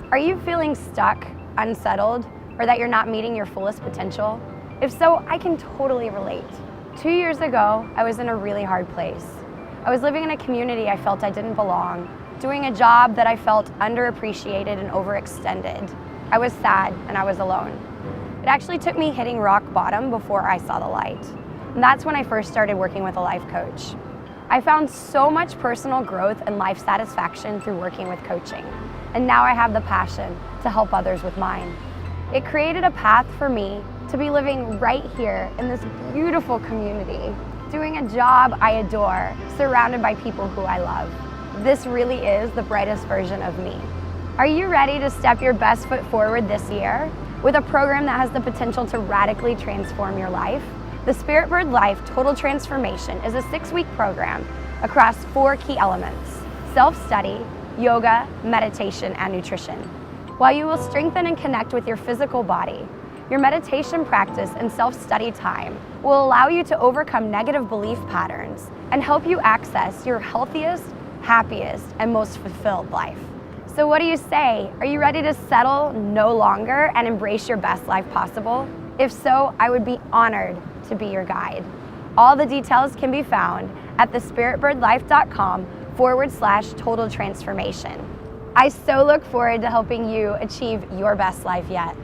Are you feeling stuck, unsettled, or that you're not meeting your fullest potential? If so, I can totally relate. 2 years ago, I was in a really hard place. I was living in a community I felt I didn't belong, doing a job that I felt underappreciated and overextended. I was sad and I was alone. It actually took me hitting rock bottom before I saw the light. And that's when I first started working with a life coach. I found so much personal growth and life satisfaction through working with coaching. And now I have the passion to help others with mine. It created a path for me to be living right here in this beautiful community, doing a job I adore, surrounded by people who I love. This really is the brightest version of me. Are you ready to step your best foot forward this year with a program that has the potential to radically transform your life? The Spirit Bird Life Total Transformation is a 6-week program across 4 key elements: self-study, yoga, meditation, and nutrition. While you will strengthen and connect with your physical body, your meditation practice and self-study time will allow you to overcome negative belief patterns and help you access your healthiest, happiest, and most fulfilled life. So what do you say? Are you ready to settle no longer and embrace your best life possible? If so, I would be honored to be your guide. All the details can be found at thespiritbirdlife.com/total transformation. I so look forward to helping you achieve your best life yet.